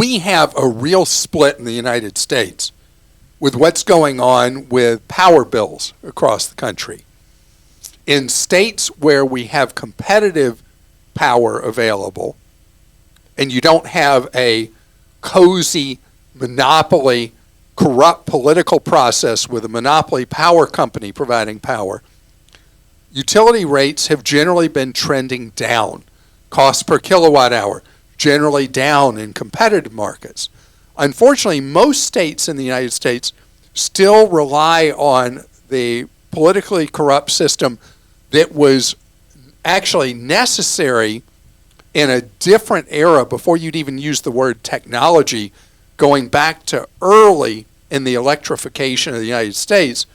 we have a real split in the United States with what's going on with power bills across the country. In states where we have competitive power available, and you don't have a cozy monopoly, corrupt political process with a monopoly power company providing power, utility rates have generally been trending down. Cost per kilowatt hour generally down in competitive markets. Unfortunately, most states in the United States still rely on the politically corrupt system that was actually necessary in a different era before you'd even use the word technology, going back to early in the electrification of the United States,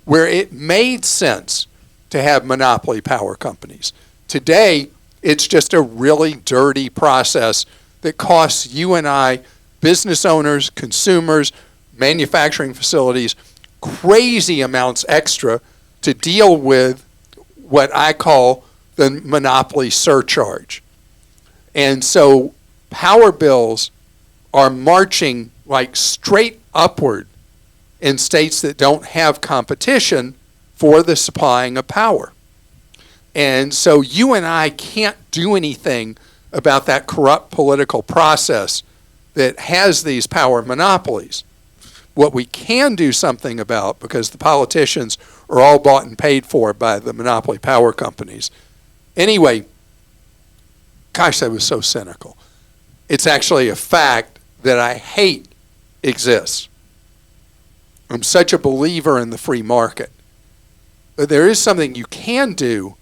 where it made sense to have monopoly power companies. Today, it's just a really dirty process that costs you and I, business owners, consumers, manufacturing facilities, crazy amounts extra to deal with what I call the monopoly surcharge. And so power bills are marching like straight upward in states that don't have competition for the supplying of power. And so you and I can't do anything about that corrupt political process that has these power monopolies. What we can do something about, because the politicians are all bought and paid for by the monopoly power companies. Anyway, gosh, that was so cynical. It's actually a fact that I hate exists. I'm such a believer in the free market. But there is something you can do,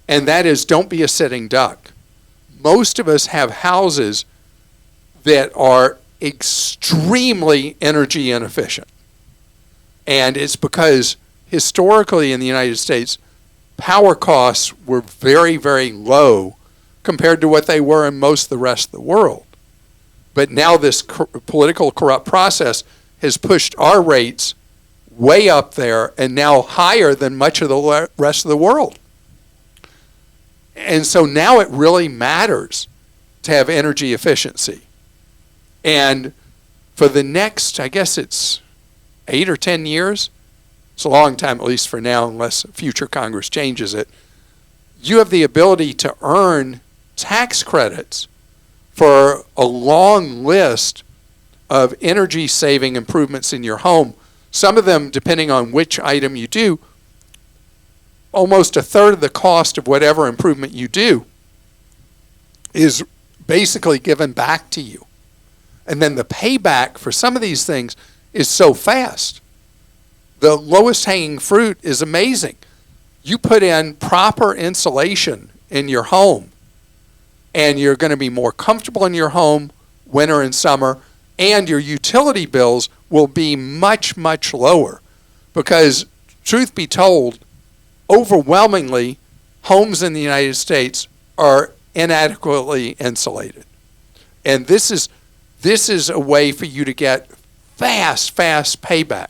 and that is don't be a sitting duck. Most of us have houses that are extremely energy inefficient. And it's because historically in the United States, power costs were very, very low compared to what they were in most of the rest of the world. But now this political corrupt process has pushed our rates way up there and now higher than much of the rest of the world. And so now it really matters to have energy efficiency. And for the next, I guess it's 8 or 10 years, it's a long time at least for now unless future Congress changes it, you have the ability to earn tax credits for a long list of energy saving improvements in your home. Some of them, depending on which item you do, almost a third of the cost of whatever improvement you do is basically given back to you. And then the payback for some of these things is so fast. The lowest hanging fruit is amazing. You put in proper insulation in your home, and you're going to be more comfortable in your home winter and summer, and your utility bills will be much, much lower. Because, truth be told, overwhelmingly, homes in the United States are inadequately insulated. And this is a way for you to get fast payback.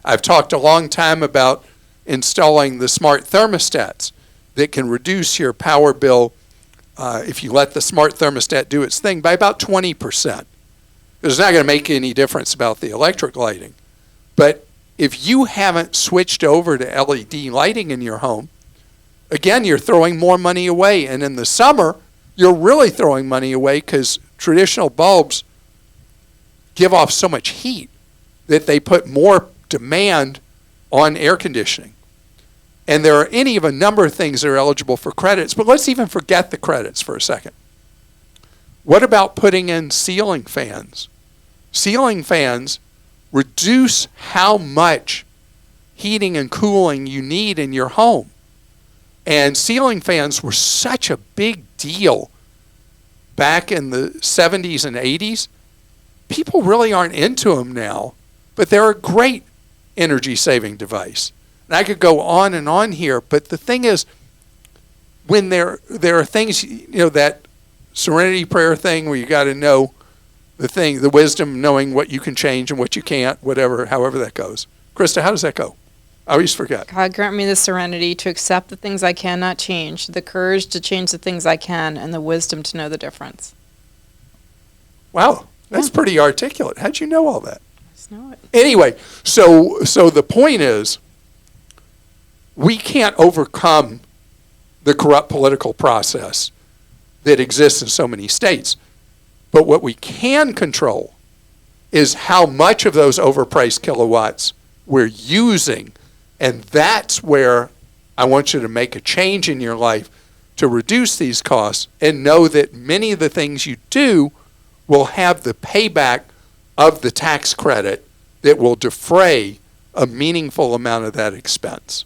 I've talked a long time about installing the smart thermostats that can reduce your power bill if you let the smart thermostat do its thing by about 20%. It's not going to make any difference about the electric lighting. But if you haven't switched over to LED lighting in your home, again, you're throwing more money away. And in the summer, you're really throwing money away because traditional bulbs give off so much heat that they put more demand on air conditioning. And there are any of a number of things that are eligible for credits, but let's even forget the credits for a second. What about putting in ceiling fans? Ceiling fans reduce how much heating and cooling you need in your home. And ceiling fans were such a big deal back in the 70s and 80s. People really aren't into them now, but they're a great energy-saving device. And I could go on and on here, but the thing is, when there are things, that serenity prayer thing where you got to know the wisdom, knowing what you can change and what you can't, however that goes. Krista, how does that go? I always forget. God grant me the serenity to accept the things I cannot change, the courage to change the things I can, and the wisdom to know the difference. Wow. That's pretty articulate. How'd you know all that? Just know it. Anyway, so the point is, we can't overcome the corrupt political process that exists in so many states. But what we can control is how much of those overpriced kilowatts we're using. And that's where I want you to make a change in your life to reduce these costs and know that many of the things you do will have the payback of the tax credit that will defray a meaningful amount of that expense.